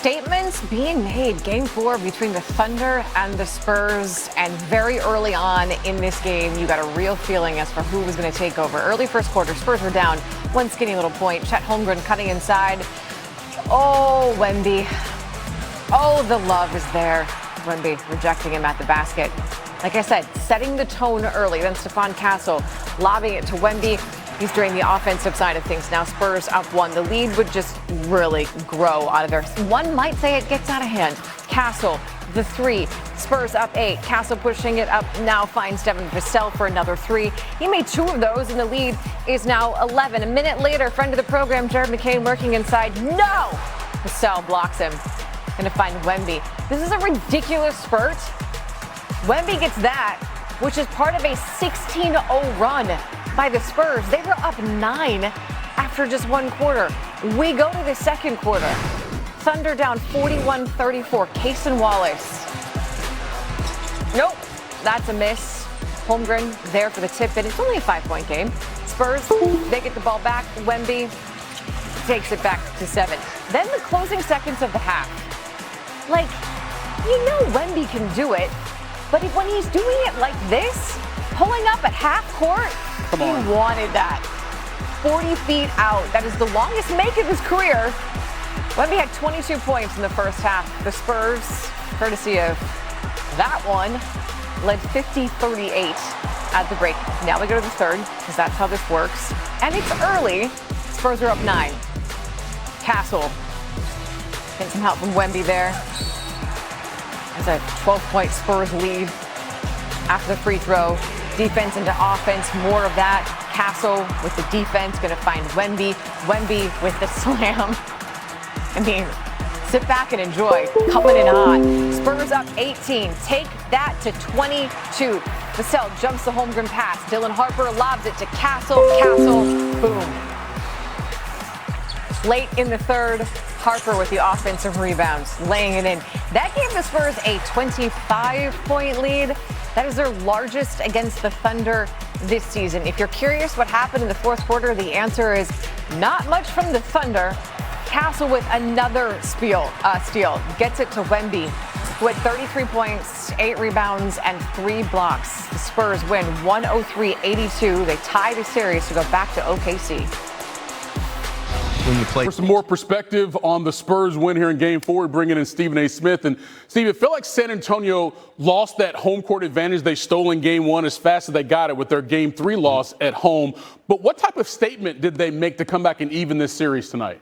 Statements being made game 4 between the Thunder and the Spurs, and very early on in this game you got a real feeling as for who was going to take over. Early first quarter, Spurs were down one skinny little point. Chet Holmgren cutting inside. Oh, Wemby. Oh, the love is there. Wemby rejecting him at the basket. Like I said, setting the tone early. Then Stephon Castle lobbing it to Wemby. He's doing the offensive side of things. Now Spurs up 1. The lead would just really grow out of there. One might say it gets out of hand. Castle, the 3. Spurs up 8. Castle pushing it up. Now finds Devin Vassell for another 3. He made 2 of those, and the lead is now 11. A minute later, friend of the program, Jared McCain working inside. No! Vassell blocks him. Going to find Wemby. This is a ridiculous spurt. Wemby gets that, which is part of a 16-0 run by the Spurs. They were up 9 after just 1 quarter. We go to the second quarter. Thunder down 41-34. Cason Wallace. Nope, that's a miss. Holmgren there for the tip in. It's only a 5-point game. Spurs, they get the ball back. Wemby takes it back to 7. Then the closing seconds of the half. Like, you know Wemby can do it, but when he's doing it like this, pulling up at half court, he wanted that. 40 feet out. That is the longest make of his career. Wemby had 22 points in the first half. The Spurs, courtesy of that one, led 50-38 at the break. Now we go to the third, because that's how this works. And it's early. Spurs are up 9. Castle. Getting some help from Wemby there. There's a 12-point Spurs lead after the free throw. Defense into offense, more of that. Castle with the defense, going to find Wemby. Wemby with the slam. I mean, sit back and enjoy. Coming in hot. Spurs up 18. Take that to 22. Vassell jumps the Holmgren pass. Dylan Harper lobs it to Castle. Castle, boom. Late in the third, Harper with the offensive rebounds, laying it in. That gave the Spurs a 25-point lead. That is their largest against the Thunder this season. If you're curious what happened in the fourth quarter, the answer is not much from the Thunder. Castle with another steal. Gets it to Wemby, who had 33 points, 8 rebounds, and 3 blocks. The Spurs win 103-82. They tie the series to go back to OKC. When you play. For some more perspective on the Spurs win here in Game 4, bringing in Stephen A. Smith. And Steve, it felt like San Antonio lost that home court advantage they stole in Game 1 as fast as they got it with their Game 3 loss at home. But what type of statement did they make to come back and even this series tonight?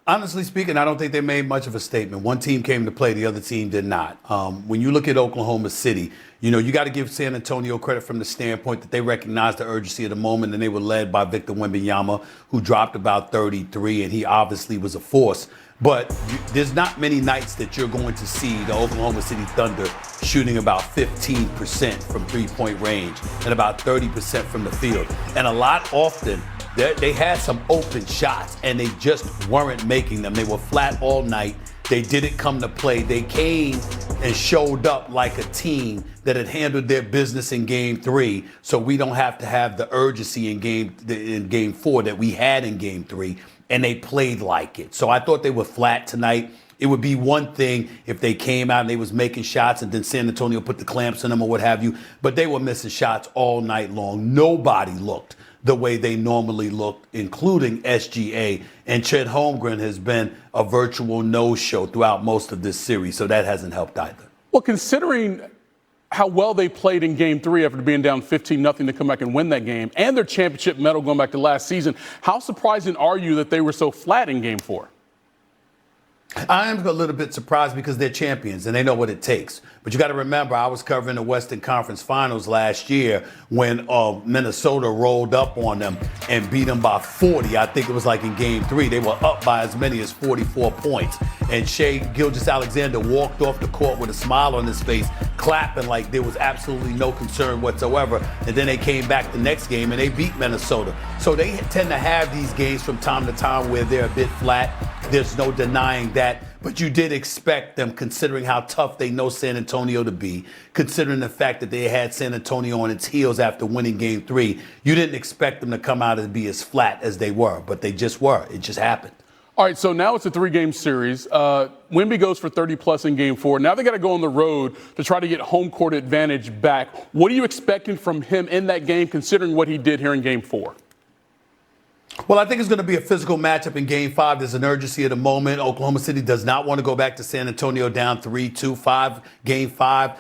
Honestly speaking, I don't think they made much of a statement. One team came to play, the other team did not. When you look at Oklahoma City, you know, you got to give San Antonio credit from the standpoint that they recognized the urgency of the moment, and they were led by Victor Wembanyama, who dropped about 33, and he obviously was a force. But there's not many nights that you're going to see the Oklahoma City Thunder shooting about 15% from three-point range and about 30% from the field. And a lot often, they had some open shots, and they just weren't making them. They were flat all night. They didn't come to play. They came and showed up like a team that had handled their business in Game 3, so we don't have to have the urgency in Game 4 that we had in Game 3, and they played like it. So I thought they were flat tonight. It would be one thing if they came out and they was making shots and then San Antonio put the clamps in them or what have you, but they were missing shots all night long. Nobody looked the way they normally look, including SGA. And Chet Holmgren has been a virtual no-show throughout most of this series, so that hasn't helped either. Well, considering how well they played in Game 3 after being down 15-0 to come back and win that game, and their championship medal going back to last season, how surprising are you that they were so flat in Game 4? I am a little bit surprised because they're champions and they know what it takes. But you got to remember, I was covering the Western Conference Finals last year when Minnesota rolled up on them and beat them by 40. I think it was like in Game 3. They were up by as many as 44 points. And Shai Gilgeous-Alexander walked off the court with a smile on his face, clapping like there was absolutely no concern whatsoever. And then they came back the next game and they beat Minnesota. So they tend to have these games from time to time where they're a bit flat. There's no denying that. But you did expect them, considering how tough they know San Antonio to be, considering the fact that they had San Antonio on its heels after winning Game 3. You didn't expect them to come out and be as flat as they were, but they just were. It just happened. All right, so now it's a 3-game series. Wemby goes for 30-plus in Game 4. Now they got to go on the road to try to get home court advantage back. What are you expecting from him in that game, considering what he did here in Game 4? Well, I think it's going to be a physical matchup in Game 5. There's an urgency at the moment. Oklahoma City does not want to go back to San Antonio down 3-2-5, Game 5.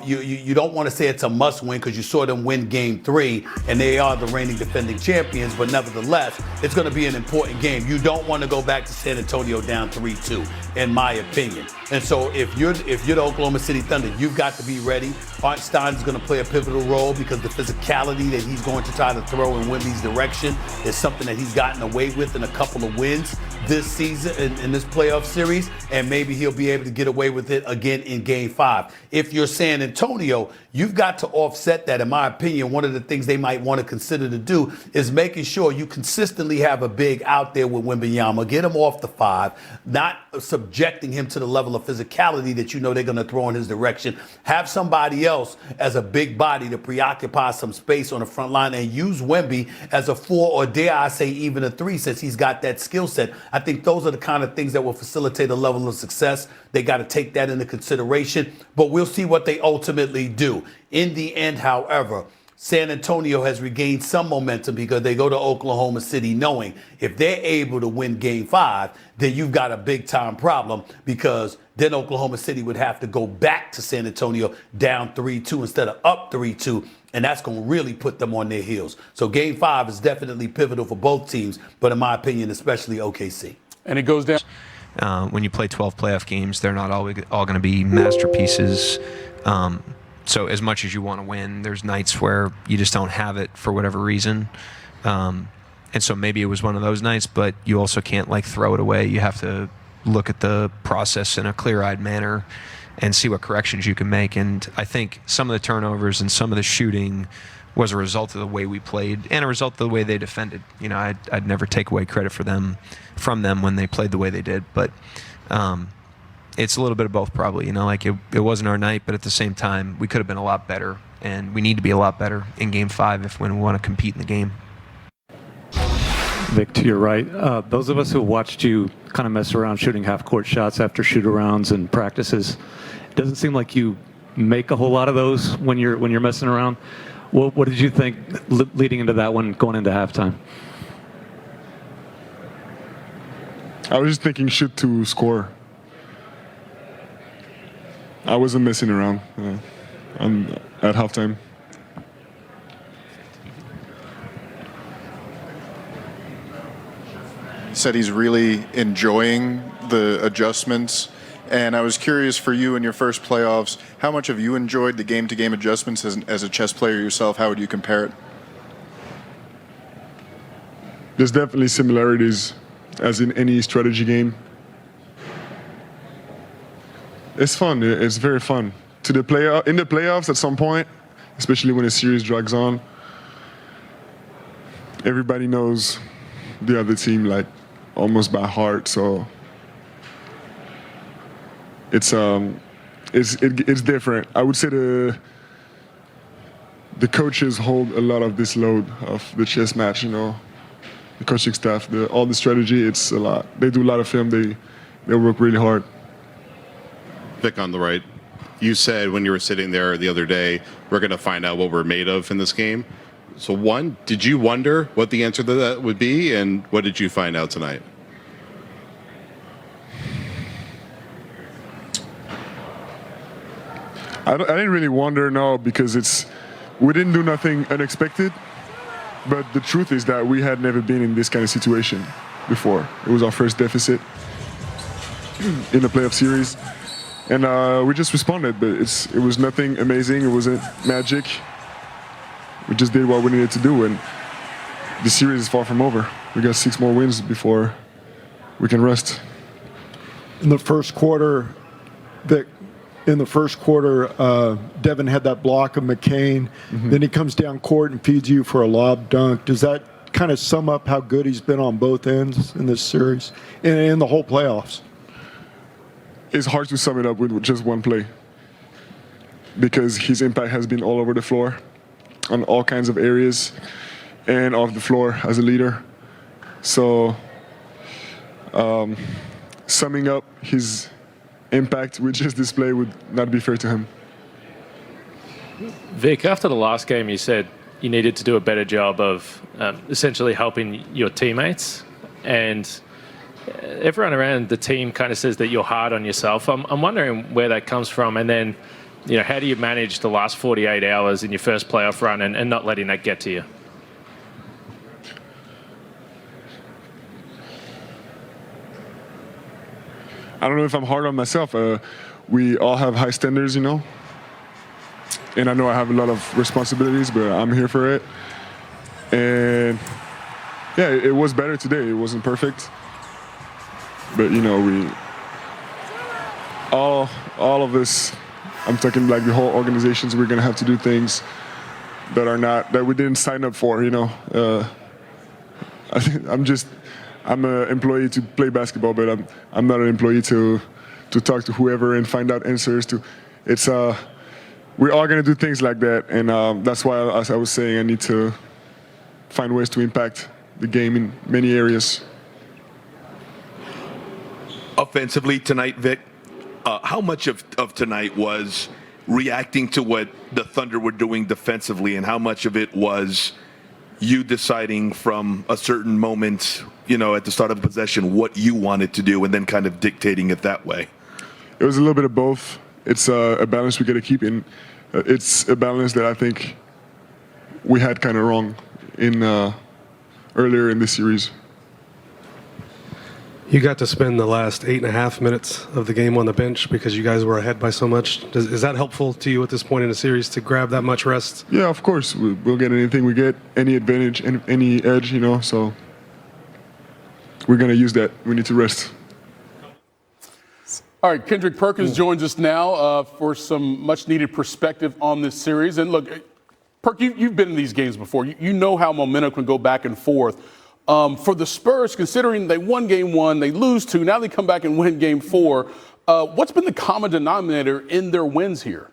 You don't want to say it's a must-win because you saw them win Game 3, and they are the reigning defending champions. But nevertheless, it's going to be an important game. You don't want to go back to San Antonio down 3-2, in my opinion. And so if you're the Oklahoma City Thunder, you've got to be ready. Art Stein is going to play a pivotal role because the physicality that he's going to try to throw in Wemby's direction is something that he's gotten away with in a couple of wins this season in this playoff series, and maybe he'll be able to get away with it again in Game 5. If you're San Antonio, you've got to offset that. In my opinion, one of the things they might want to consider to do is making sure you consistently have a big out there with Wembanyama, get him off the 5, not subjecting him to the level of physicality that you know they're going to throw in his direction. Have somebody else as a big body to preoccupy some space on the front line and use Wemby as a 4 or dare I say even a 3 since he's got that skill set. I think those are the kind of things that will facilitate a level of success. They got to take that into consideration, but we'll see what they ultimately do. In the end, however, San Antonio has regained some momentum because they go to Oklahoma City knowing if they're able to win Game 5, then you've got a big time problem because then Oklahoma City would have to go back to San Antonio down 3-2 instead of up 3-2. And that's going to really put them on their heels. So Game 5 is definitely pivotal for both teams, but in my opinion, especially OKC. And it goes down. When you play 12 playoff games, they're not all going to be masterpieces. So as much as you want to win, there's nights where you just don't have it for whatever reason. And so maybe it was one of those nights, but you also can't throw it away. You have to look at the process in a clear-eyed manner and see what corrections you can make. And I think some of the turnovers and some of the shooting was a result of the way we played and a result of the way they defended. You know, I'd never take away credit from them when they played the way they did, but it's a little bit of both probably. You know, it wasn't our night, but at the same time, we could have been a lot better, and we need to be a lot better in Game 5 when we want to compete in the game. Vic, to your right, those of us who watched you kind of mess around shooting half-court shots after shoot-arounds and practices, it doesn't seem like you make a whole lot of those when you're messing around. What did you think leading into that one, going into halftime? I was just thinking shoot to score. I wasn't messing around at halftime. He said he's really enjoying the adjustments. And I was curious for you in your first playoffs, how much have you enjoyed the game-to-game adjustments as a chess player yourself? How would you compare it? There's definitely similarities, as in any strategy game. It's fun. It's very fun. In the playoffs, at some point, especially when a series drags on, everybody knows the other team almost by heart. So it's different. I would say the coaches hold a lot of this load of the chess match. You know, the coaching staff, all the strategy. It's a lot. They do a lot of film. They work really hard. Vic on the right, you said when you were sitting there the other day, we're going to find out what we're made of in this game. So one, did you wonder what the answer to that would be, and what did you find out tonight? I didn't really wonder, no, because we didn't do nothing unexpected. But the truth is that we had never been in this kind of situation before. It was our first deficit in the playoff series. And we just responded, but it was nothing amazing. It wasn't magic. We just did what we needed to do, and the series is far from over. We got 6 more wins before we can rest. In the first quarter, Devin had that block of McCain. Mm-hmm. Then he comes down court and feeds you for a lob dunk. Does that kind of sum up how good he's been on both ends in this series and in the whole playoffs? It's hard to sum it up with just one play because his impact has been all over the floor on all kinds of areas and off the floor as a leader. So summing up his impact with just this play would not be fair to him. Vic, after the last game, you said you needed to do a better job of essentially helping your teammates, and everyone around the team kind of says that you're hard on yourself. I'm wondering where that comes from, and then, how do you manage the last 48 hours in your first playoff run and not letting that get to you? I don't know if I'm hard on myself. We all have high standards, and I know I have a lot of responsibilities, but I'm here for it. And yeah, it was better today. It wasn't perfect, but we all of us. I'm talking like the whole organizations. We're gonna have to do things that we didn't sign up for. I think I'm an employee to play basketball, but I'm not an employee to talk to whoever and find out answers to. We're all gonna do things like that, and that's why, as I was saying, I need to find ways to impact the game in many areas. Offensively tonight, Vic, how much of tonight was reacting to what the Thunder were doing defensively, and how much of it was you deciding from a certain moment, at the start of possession, what you wanted to do and then kind of dictating it that way? It was a little bit of both. It's a balance we got to keep in. It's a balance that I think we had kind of wrong in earlier in this series. You got to spend the last 8.5 minutes of the game on the bench because you guys were ahead by so much. Is that helpful to you at this point in the series to grab that much rest? Yeah, of course. We'll get anything we get, any advantage, any edge, so we're going to use that. We need to rest. All right, Kendrick Perkins joins us now for some much-needed perspective on this series. And look, Perk, you've been in these games before. You know how momentum can go back and forth. For the Spurs, considering they won game 1, they lose 2, now they come back and win game 4, what's been the common denominator in their wins here?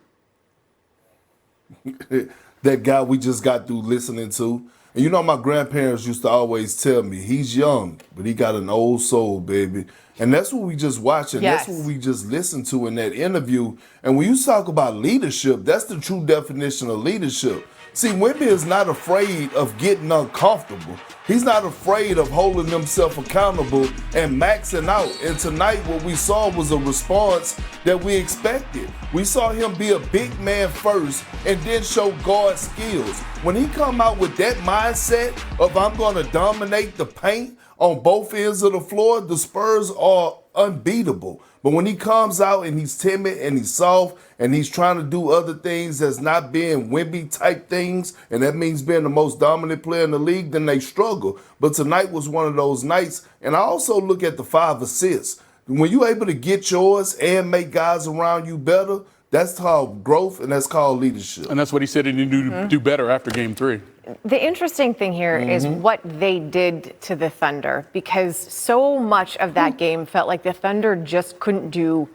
That guy we just got through listening to. And my grandparents used to always tell me, he's young, but he got an old soul, baby. And that's what we just watched, and Yes. that's what we just listened to in that interview. And when you talk about leadership, that's the true definition of leadership. See, Wemby is not afraid of getting uncomfortable. He's not afraid of holding himself accountable and maxing out. And tonight, what we saw was a response that we expected. We saw him be a big man first and then show guard skills. When he come out with that mindset of I'm going to dominate the paint on both ends of the floor, the Spurs are unbeatable. But when he comes out and he's timid and he's soft and he's trying to do other things that's not being Wemby type things, and that means being the most dominant player in the league, then they struggle. But tonight was one of those nights. And I also look at the 5 assists. When you're able to get yours and make guys around you better, that's called growth and that's called leadership. And that's what he said he needed to do better after game 3. The interesting thing here is what they did to the Thunder, because so much of that game felt like the Thunder just couldn't do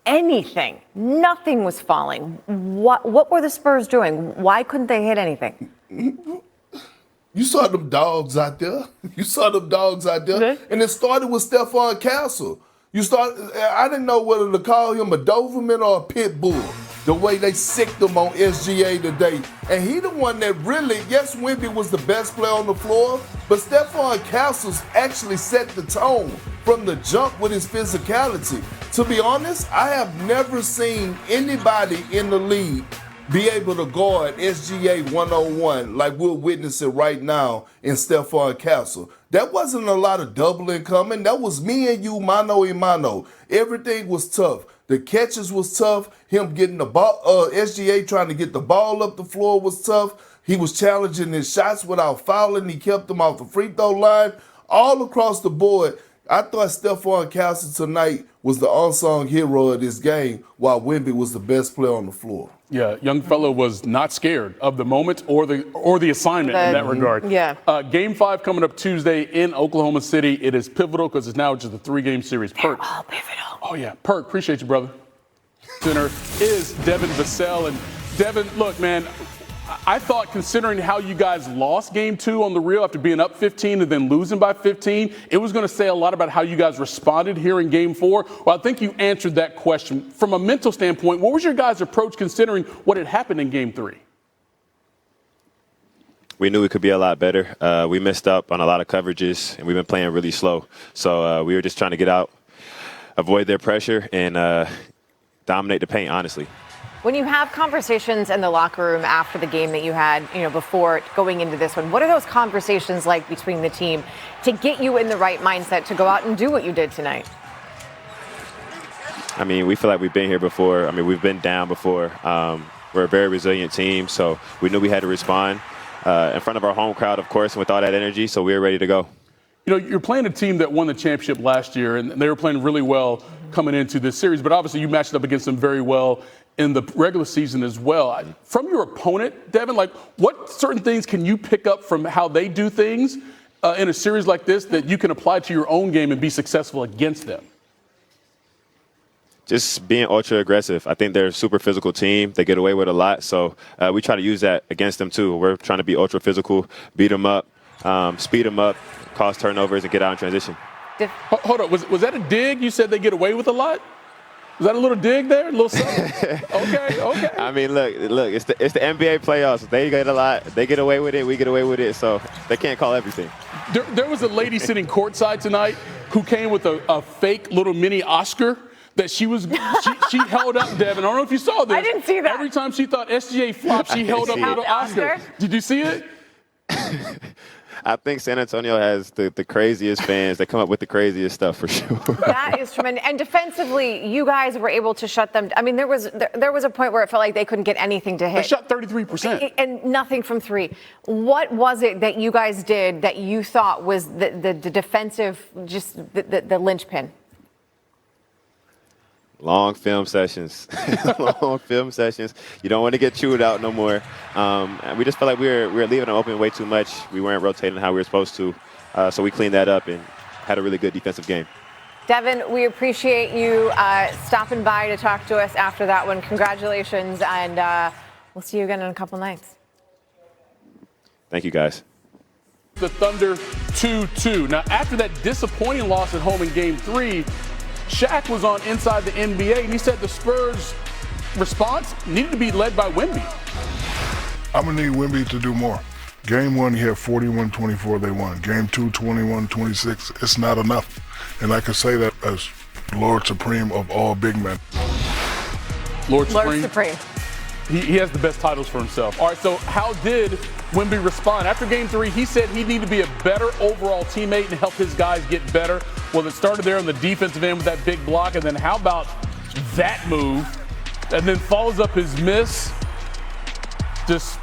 anything. Nothing was falling. What were the Spurs doing? Why couldn't they hit anything? You saw them dogs out there. And it started with Stephon Castle. I didn't know whether to call him a Doberman or a pit bull, the way they sicked him on SGA today. And he the one that really, yes, Wemby was the best player on the floor, but Stephon Castles actually set the tone from the jump with his physicality. To be honest, I have never seen anybody in the league be able to guard SGA 101 like we're witnessing right now in Stephon Castle. That wasn't a lot of doubling coming. That was me and you, mano a mano. Everything was tough. The catches was tough. Him getting the ball, SGA trying to get the ball up the floor was tough. He was challenging his shots without fouling. He kept them off the free throw line. All across the board, I thought Stephon Castle tonight was the unsung hero of this game, while Wemby was the best player on the floor. Yeah, young fellow was not scared of the moment or the assignment in that regard. Yeah. Game 5 coming up Tuesday in Oklahoma City. It is pivotal because it's now just a 3-game series. Perk. They're all pivotal. Oh, yeah. Perk, appreciate you, brother. Center is Devin Vassell. And Devin, look, man, I thought, considering how you guys lost game 2 on the real after being up 15 and then losing by 15, it was going to say a lot about how you guys responded here in game 4. Well, I think you answered that question. From a mental standpoint, what was your guys' approach considering what had happened in game 3? We knew we could be a lot better. We missed up on a lot of coverages, and we've been playing really slow. So we were just trying to get out, avoid their pressure, and dominate the paint, honestly. When you have conversations in the locker room after the game that you had, before going into this one, what are those conversations like between the team to get you in the right mindset to go out and do what you did tonight? I mean, we feel like we've been here before. I mean, we've been down before. We're a very resilient team, so we knew we had to respond in front of our home crowd, of course, and with all that energy, so we were ready to go. You're playing a team that won the championship last year, and they were playing really well coming into this series, but obviously you matched up against them very well in the regular season as well. From your opponent, Devin, what certain things can you pick up from how they do things in a series like this that you can apply to your own game and be successful against them? Just being ultra aggressive. I think they're a super physical team. They get away with a lot, so we try to use that against them too. We're trying to be ultra physical, beat them up, speed them up, cause turnovers, and get out in transition. Hold on, was that a dig? You said they get away with a lot? Was that a little dig there? A little something? Okay. I mean, look, it's the NBA playoffs. They get a lot. They get away with it. We get away with it. So they can't call everything. There was a lady sitting courtside tonight who came with a fake little mini Oscar that she held up, Devin. I don't know if you saw this. I didn't see that. Every time she thought SGA flopped, she held up a little Oscar. Did you see it? I think San Antonio has the craziest fans. They come up with the craziest stuff for sure. That is tremendous. And defensively, you guys were able to shut them. I mean, there was a point where it felt like they couldn't get anything to hit. They shot 33%. And nothing from 3. What was it that you guys did that you thought was the defensive, just the linchpin? Long film sessions. Long film sessions. You don't want to get chewed out no more. And we just felt like we were leaving them open way too much. We weren't rotating how we were supposed to. So we cleaned that up and had a really good defensive game. Devin, we appreciate you stopping by to talk to us after that one. Congratulations, and we'll see you again in a couple nights. Thank you, guys. The Thunder 2-2. Now, after that disappointing loss at home in Game 3, Shaq was on Inside the NBA, and he said the Spurs' response needed to be led by Wemby. I'm going to need Wemby to do more. Game 1, he had 41-24, they won. Game 2, 21-26. It's not enough. And I can say that as Lord Supreme of all big men. Lord Supreme. He has the best titles for himself. All right, so how did Wemby respond? After Game 3, he said he needed to be a better overall teammate and help his guys get better. Well, it started there on the defensive end with that big block, and then how about that move? And then follows up his miss. Just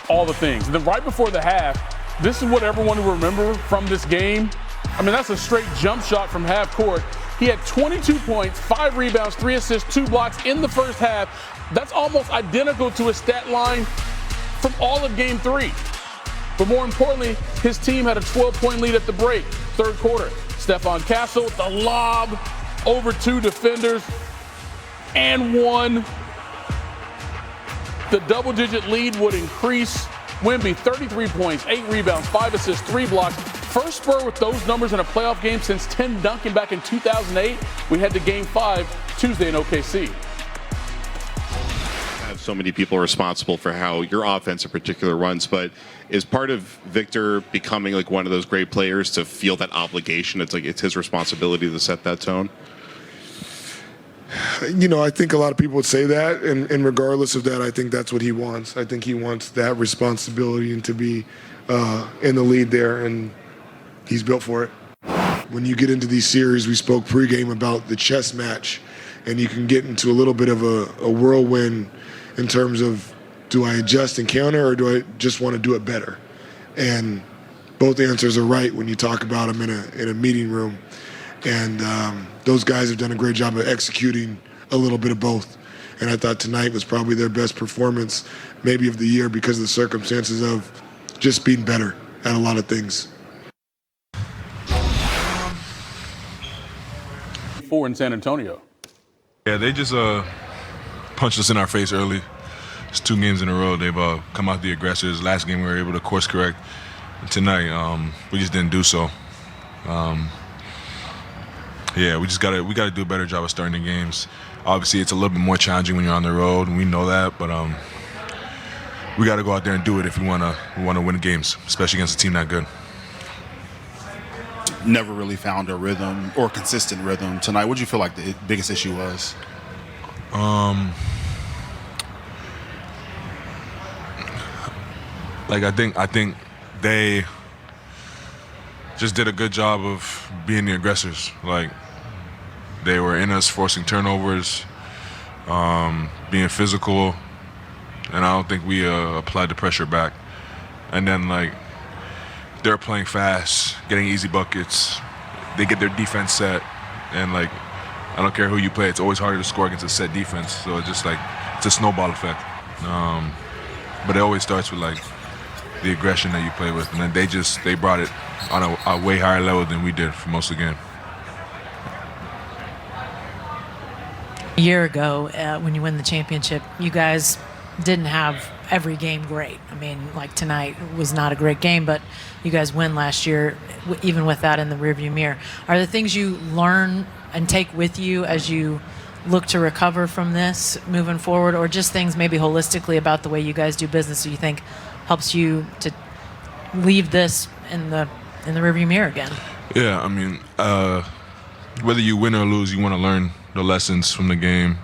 all the things. And then right before the half, this is what everyone will remember from this game. I mean, that's a straight jump shot from half court. He had 22 points, 5 rebounds, 3 assists, 2 blocks in the first half. That's almost identical to his stat line from all of Game 3. But more importantly, his team had a 12-point lead at the break, third quarter. Stephon Castle with the lob over 2 defenders and 1. The double-digit lead would increase. Wemby, 33 points, 8 rebounds, 5 assists, 3 blocks. First Spur with those numbers in a playoff game since Tim Duncan back in 2008. We head to Game 5 Tuesday in OKC. So many people are responsible for how your offense in particular runs, but is part of Victor becoming like one of those great players to feel that obligation? It's like it's his responsibility to set that tone. I think a lot of people would say that, and regardless of that, I think that's what he wants. I think he wants that responsibility and to be in the lead there, and he's built for it. When you get into these series, we spoke pregame about the chess match, and you can get into a little bit of a whirlwind in terms of, do I adjust and counter, or do I just want to do it better? And both answers are right when you talk about them in a meeting room. And those guys have done a great job of executing a little bit of both. And I thought tonight was probably their best performance, maybe of the year, because of the circumstances of just being better at a lot of things. 4 in San Antonio. Yeah, they just punched us in our face early. It's 2 games in a row they've come out the aggressors. Last game we were able to course correct. Tonight we just didn't do so. Yeah, we gotta do a better job of starting the games. Obviously, it's a little bit more challenging when you're on the road, and we know that. But we got to go out there and do it if we wanna win games, especially against a team that good. Never really found a rhythm or consistent rhythm tonight. What do you feel like the biggest issue was? I think they just did a good job of being the aggressors. Like, they were in us, forcing turnovers, being physical, and I don't think we applied the pressure back. And then, like, they're playing fast, getting easy buckets. They get their defense set, and, like, I don't care who you play, it's always harder to score against a set defense. So it's just like, it's a snowball effect. But it always starts with, like, the aggression that you play with, and then they brought it on a way higher level than we did for most of the game. A year ago, when you win the championship, you guys didn't have every game great. I mean, like tonight was not a great game, but you guys win last year, even with that in the rearview mirror. Are there things you learn and take with you as you look to recover from this moving forward, or just things maybe holistically about the way you guys do business that you think helps you to leave this in the rearview mirror again? Yeah, I mean, whether you win or lose, you want to learn the lessons from the game.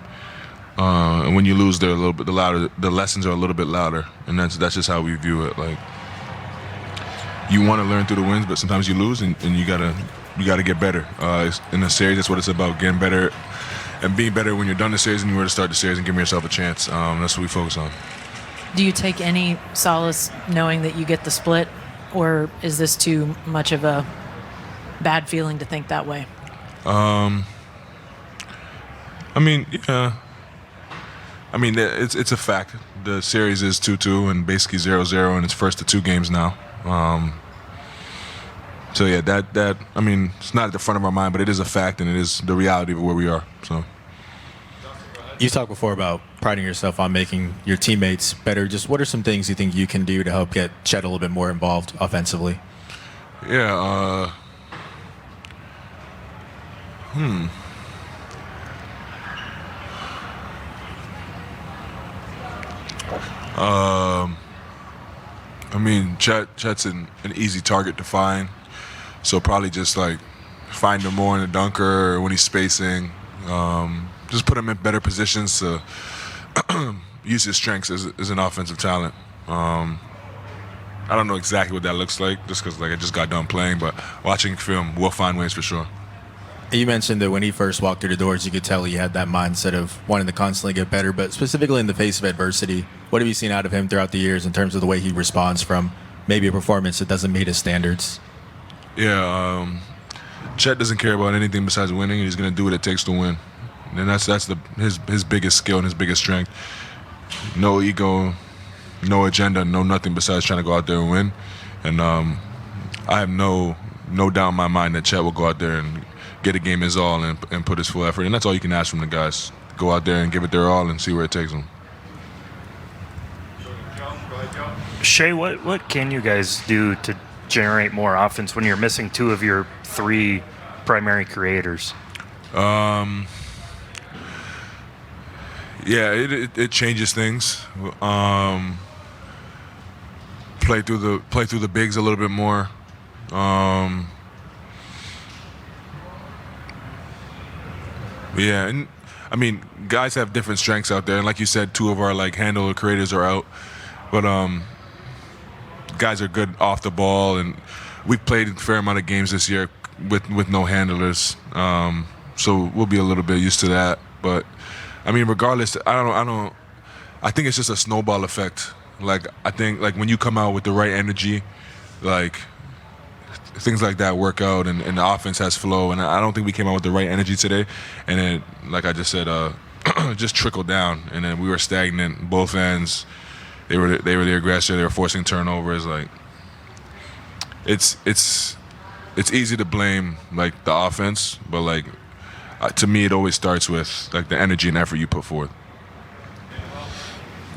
And when you lose, they're a little bit louder. The lessons are a little bit louder, and that's just how we view it. Like, you want to learn through the wins, but sometimes you lose, and you gotta get better. In a series, that's what it's about: getting better and being better when you're done the series and you were to start the series and giving yourself a chance. That's what we focus on. Do you take any solace knowing that you get the split, or is this too much of a bad feeling to think that way? I mean, yeah. I mean, it's a fact. The series is 2-2 and basically 0-0 in its first of 2 games now. So yeah, that I mean, it's not at the front of our mind, but it is a fact, and it is the reality of where we are. So. You talked before about priding yourself on making your teammates better. Just what are some things you think you can do to help get Chet a little bit more involved offensively? Yeah. I mean, Chet's an easy target to find, so probably just like find him more in the dunker or when he's spacing. Just put him in better positions to use his strengths as an offensive talent. I don't know exactly what that looks like, just because like I just got done playing, but watching film, we'll find ways for sure. You mentioned that when he first walked through the doors, you could tell he had that mindset of wanting to constantly get better, but specifically in the face of adversity, what have you seen out of him throughout the years in terms of the way he responds from maybe a performance that doesn't meet his standards? Yeah, Chet doesn't care about anything besides winning, and he's going to do what it takes to win. And that's his biggest skill and his biggest strength. No ego, no agenda, no nothing besides trying to go out there and win. And I have no doubt in my mind that Chet will go out there and get a game his all and put his full effort. And that's all you can ask from the guys. Go out there and give it their all and see where it takes them. Shai, what can you guys do to generate more offense when you're missing 2 of your 3 primary creators? Yeah, it changes things. Play through the bigs a little bit more. Yeah, and I mean, guys have different strengths out there, and like you said, 2 of our like handler creators are out, but guys are good off the ball, and we've played a fair amount of games this year with no handlers, so we'll be a little bit used to that. But I mean, regardless, I think it's just a snowball effect. Like, I think like when you come out with the right energy, like things like that work out, and the offense has flow. And I don't think we came out with the right energy today. And then, like I just said, just trickled down. And then we were stagnant both ends. They were the aggressor. They were forcing turnovers. Like, it's easy to blame like the offense, but like to me, it always starts with like the energy and effort you put forth.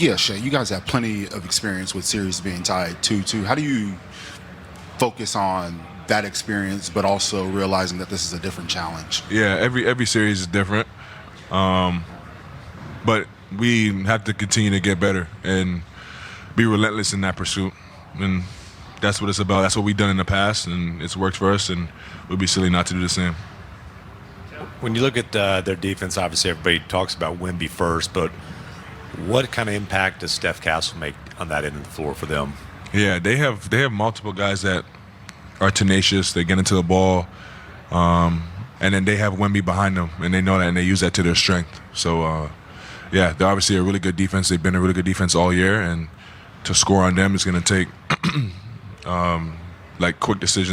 Yeah, Shai, you guys have plenty of experience with series being tied 2-2. How do you focus on that experience, but also realizing that this is a different challenge? Yeah, every series is different, but we have to continue to get better and be relentless in that pursuit. And that's what it's about. That's what we've done in the past, and it's worked for us, and we'd be silly not to do the same. When you look at their defense, obviously everybody talks about Wemby first, but what kind of impact does Steph Castle make on that end of the floor for them? Yeah, they have multiple guys that are tenacious. They get into the ball, and then they have Wemby behind them, and they know that, and they use that to their strength. So, yeah, they're obviously a really good defense. They've been a really good defense all year, and to score on them is going to take like quick decisions.